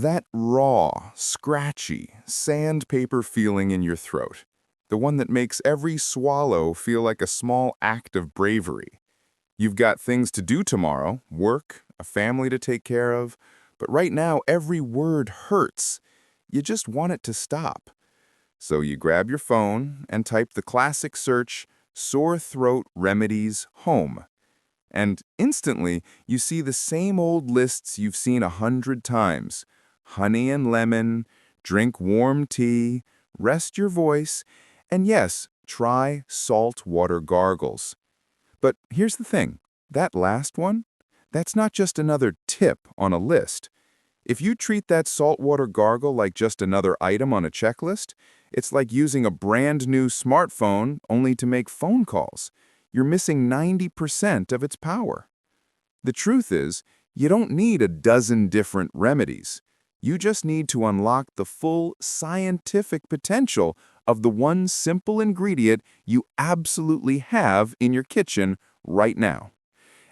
That raw, scratchy, sandpaper feeling in your throat. The one that makes every swallow feel like a small act of bravery. You've got things to do tomorrow, work, a family to take care of, but right now every word hurts. You just want it to stop. So you grab your phone and type the classic search, sore throat remedies home. And instantly, you see the same old lists you've seen 100 times. Honey and lemon, drink warm tea, rest your voice, and yes, try saltwater gargles. But here's the thing, that last one, that's not just another tip on a list. If you treat that saltwater gargle like just another item on a checklist, it's like using a brand new smartphone only to make phone calls. You're missing 90% of its power. The truth is, you don't need a dozen different remedies. You just need to unlock the full scientific potential of the one simple ingredient you absolutely have in your kitchen right now.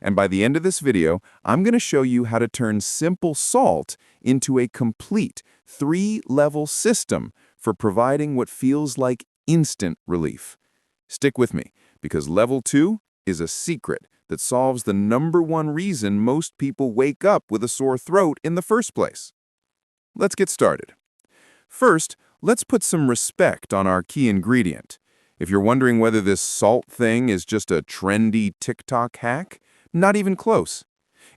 And by the end of this video, I'm going to show you how to turn simple salt into a complete 3-level system for providing what feels like instant relief. Stick with me, because level 2 is a secret that solves the #1 reason most people wake up with a sore throat in the first place. Let's get started. First, let's put some respect on our key ingredient. If you're wondering whether this salt thing is just a trendy TikTok hack, not even close.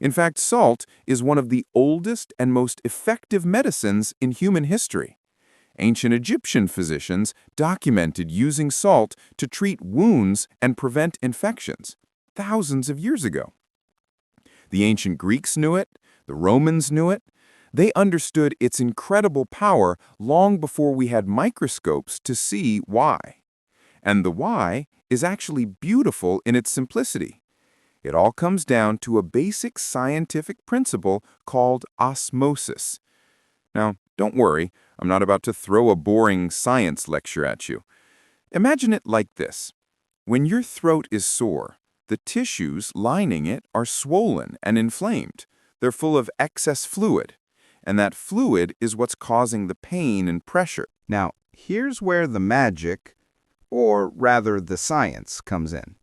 In fact, salt is one of the oldest and most effective medicines in human history. Ancient Egyptian physicians documented using salt to treat wounds and prevent infections thousands of years ago. The ancient Greeks knew it, the Romans knew it. They understood its incredible power long before we had microscopes to see why. And the why is actually beautiful in its simplicity. It all comes down to a basic scientific principle called osmosis. Now, don't worry, I'm not about to throw a boring science lecture at you. Imagine it like this. When your throat is sore, the tissues lining it are swollen and inflamed. They're full of excess fluid, and that fluid is what's causing the pain and pressure. Now, here's where the magic, or rather the science, comes in.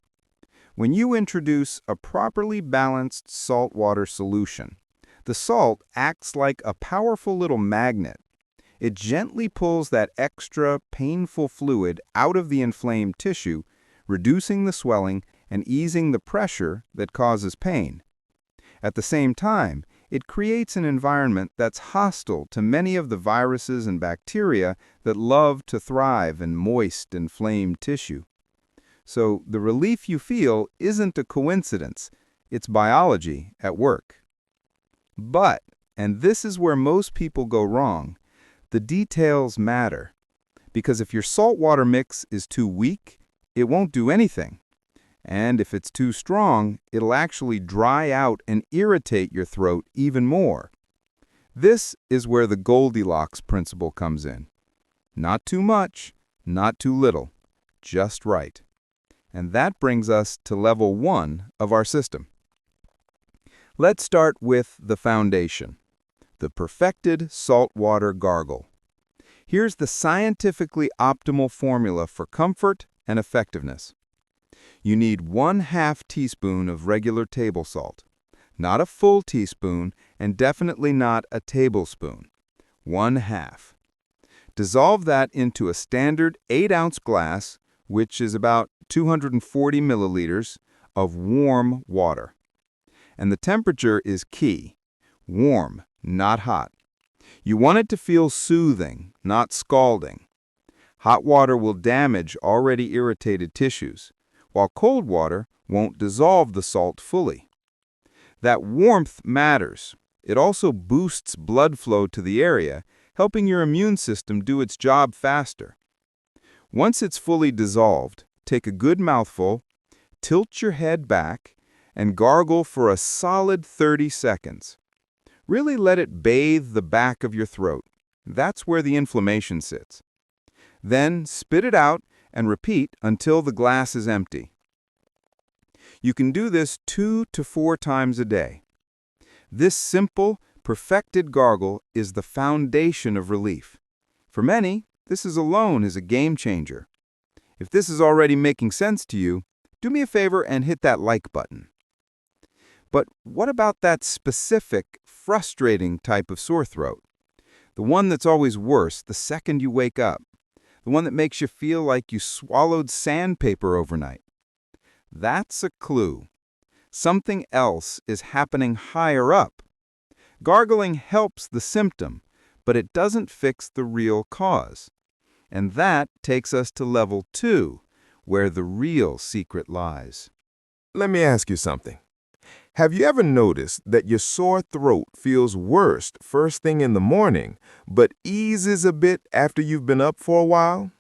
When you introduce a properly balanced saltwater solution, the salt acts like a powerful little magnet. It gently pulls that extra, painful fluid out of the inflamed tissue, reducing the swelling and easing the pressure that causes pain. At the same time, it creates an environment that's hostile to many of the viruses and bacteria that love to thrive in moist, inflamed tissue. So the relief you feel isn't a coincidence, it's biology at work. But, and this is where most people go wrong, the details matter. Because if your saltwater mix is too weak, it won't do anything. And if it's too strong, it'll actually dry out and irritate your throat even more. This is where the Goldilocks principle comes in. Not too much, not too little, just right. And that brings us to level 1 of our system. Let's start with the foundation, the perfected saltwater gargle. Here's the scientifically optimal formula for comfort and effectiveness. You need 1/2 teaspoon of regular table salt, not a full teaspoon and definitely not a tablespoon. 1/2. Dissolve that into a standard 8-ounce glass, which is about 240 milliliters, of warm water. And the temperature is key. Warm, not hot. You want it to feel soothing, not scalding. Hot water will damage already irritated tissues, while cold water won't dissolve the salt fully. That warmth matters. It also boosts blood flow to the area, helping your immune system do its job faster. Once it's fully dissolved, take a good mouthful, tilt your head back, and gargle for a solid 30 seconds. Really let it bathe the back of your throat. That's where the inflammation sits. Then spit it out and repeat until the glass is empty. You can do this 2 to 4 times a day. This simple, Perfected gargle is the foundation of relief. For many, this alone is a game changer. If this is already making sense to you, do me a favor and hit that like button. But what about that specific, frustrating type of sore throat? The one that's always worse the second you wake up. The one that makes you feel like you swallowed sandpaper overnight. That's a clue. Something else is happening higher up. Gargling helps the symptom, but it doesn't fix the real cause. And that takes us to level 2, where the real secret lies. Let me ask you something. Have you ever noticed that your sore throat feels worse first thing in the morning, but eases a bit after you've been up for a while?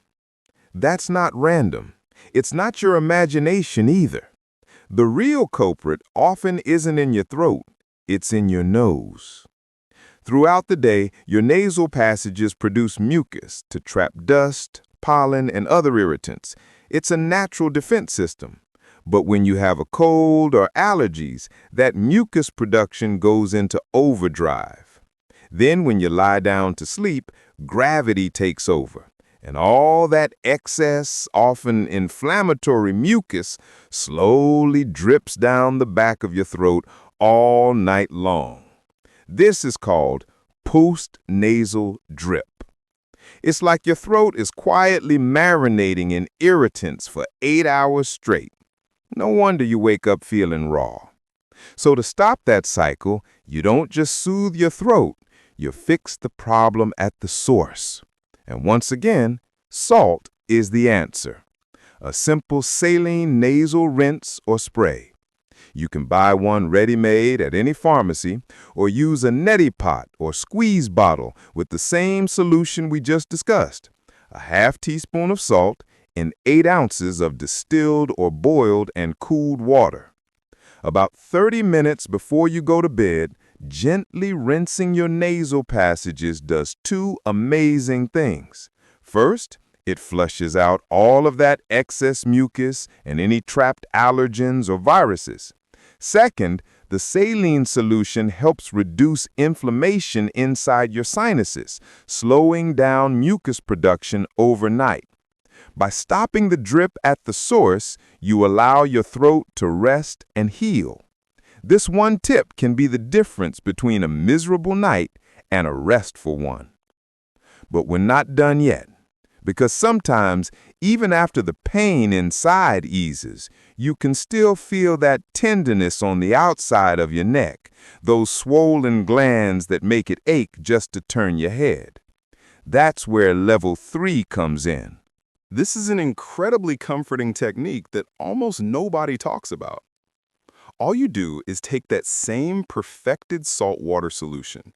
That's not random. It's not your imagination either. The real culprit often isn't in your throat, it's in your nose. Throughout the day, your nasal passages produce mucus to trap dust, pollen, and other irritants. It's a natural defense system. But when you have a cold or allergies, that mucus production goes into overdrive. Then when you lie down to sleep, gravity takes over, and all that excess, often inflammatory mucus slowly drips down the back of your throat all night long. This is called post-nasal drip. It's like your throat is quietly marinating in irritants for 8 hours straight. No wonder you wake up feeling raw. So to stop that cycle, you don't just soothe your throat, you fix the problem at the source. And once again, salt is the answer. A simple saline nasal rinse or spray. You can buy one ready-made at any pharmacy or use a neti pot or squeeze bottle with the same solution we just discussed. A half teaspoon of salt and 8 ounces of distilled or boiled and cooled water. About 30 minutes before you go to bed, gently rinsing your nasal passages does 2 amazing things. First, it flushes out all of that excess mucus and any trapped allergens or viruses. Second, the saline solution helps reduce inflammation inside your sinuses, slowing down mucus production overnight. By stopping the drip at the source, you allow your throat to rest and heal. This one tip can be the difference between a miserable night and a restful one. But we're not done yet, because sometimes, even after the pain inside eases, you can still feel that tenderness on the outside of your neck, those swollen glands that make it ache just to turn your head. That's where level 3 comes in. This is an incredibly comforting technique that almost nobody talks about. All you do is take that same perfected saltwater solution,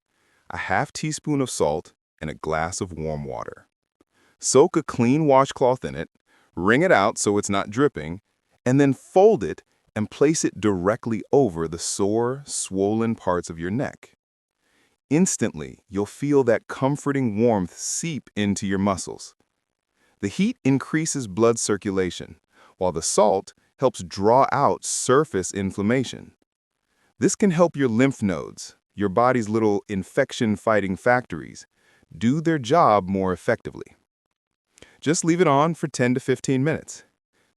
a half teaspoon of salt and a glass of warm water. Soak a clean washcloth in it, wring it out so it's not dripping, and then fold it and place it directly over the sore, swollen parts of your neck. Instantly, you'll feel that comforting warmth seep into your muscles. The heat increases blood circulation, while the salt helps draw out surface inflammation. This can help your lymph nodes, your body's little infection-fighting factories, do their job more effectively. Just leave it on for 10 to 15 minutes.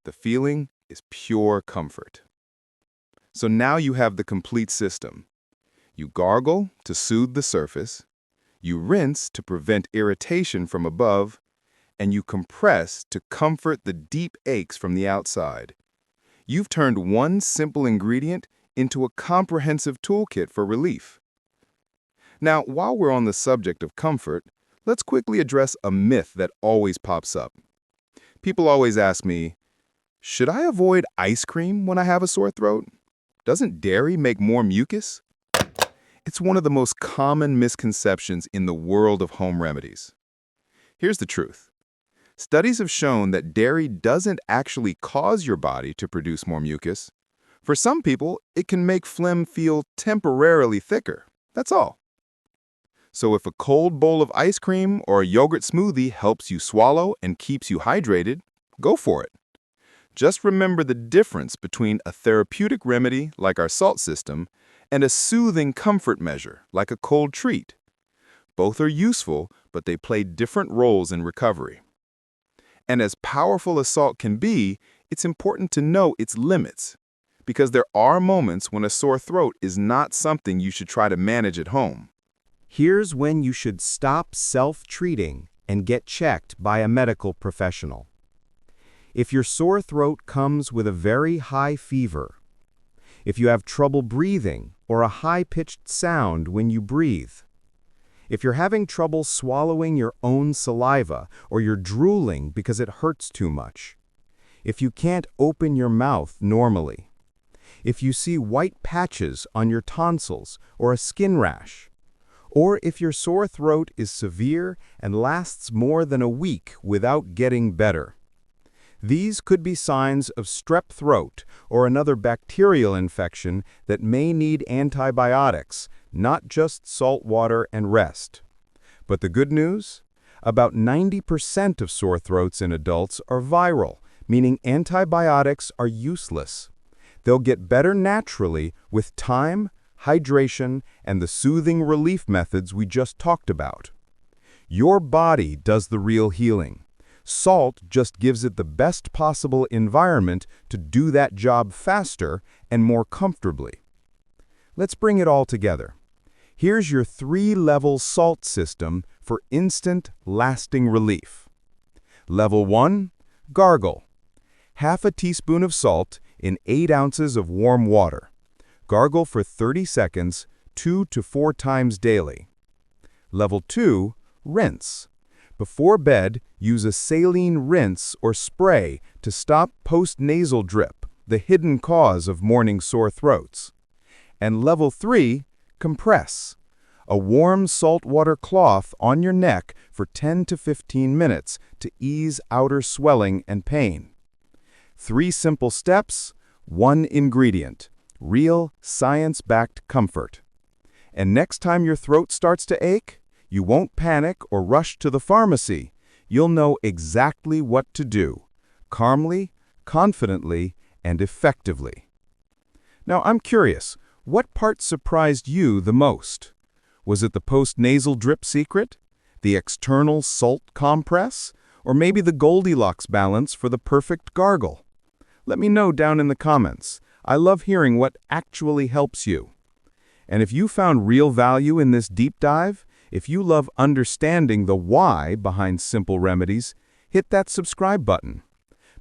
The feeling is pure comfort. So now you have the complete system. You gargle to soothe the surface, you rinse to prevent irritation from above, and you compress to comfort the deep aches from the outside. You've turned one simple ingredient into a comprehensive toolkit for relief. Now, while we're on the subject of comfort, let's quickly address a myth that always pops up. People always ask me, should I avoid ice cream when I have a sore throat? Doesn't dairy make more mucus? It's one of the most common misconceptions in the world of home remedies. Here's the truth. Studies have shown that dairy doesn't actually cause your body to produce more mucus. For some people, it can make phlegm feel temporarily thicker. That's all. So if a cold bowl of ice cream or a yogurt smoothie helps you swallow and keeps you hydrated, go for it. Just remember the difference between a therapeutic remedy like our salt system and a soothing comfort measure, like a cold treat. Both are useful, but they play different roles in recovery. And as powerful as salt can be, it's important to know its limits, because there are moments when a sore throat is not something you should try to manage at home. Here's when you should stop self-treating and get checked by a medical professional. If your sore throat comes with a very high fever, if you have trouble breathing or a high-pitched sound when you breathe, if you're having trouble swallowing your own saliva or you're drooling because it hurts too much, if you can't open your mouth normally, if you see white patches on your tonsils or a skin rash, or if your sore throat is severe and lasts more than a week without getting better. These could be signs of strep throat or another bacterial infection that may need antibiotics, not just salt water and rest. But the good news? About 90% of sore throats in adults are viral, meaning antibiotics are useless. They'll get better naturally with time, hydration, and the soothing relief methods we just talked about. Your body does the real healing. Salt just gives it the best possible environment to do that job faster and more comfortably. Let's bring it all together. Here's your 3-level salt system for instant, lasting relief. Level 1, gargle. Half a teaspoon of salt in 8 ounces of warm water. Gargle for 30 seconds, 2 to 4 times daily. Level 2, rinse. Before bed, use a saline rinse or spray to stop post-nasal drip, the hidden cause of morning sore throats. And Level 3, compress. A warm saltwater cloth on your neck for 10 to 15 minutes to ease outer swelling and pain. 3 simple steps, 1 ingredient, real science-backed comfort. And next time your throat starts to ache, you won't panic or rush to the pharmacy. You'll know exactly what to do, calmly, confidently, and effectively. Now, I'm curious, what part surprised you the most? Was it the post-nasal drip secret, the external salt compress, or maybe the Goldilocks balance for the perfect gargle? Let me know down in the comments. I love hearing what actually helps you. And if you found real value in this deep dive, if you love understanding the why behind simple remedies, hit that subscribe button.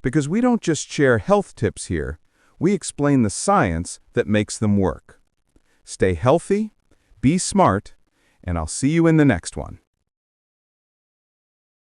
Because we don't just share health tips here, we explain the science that makes them work. Stay healthy, be smart, and I'll see you in the next one.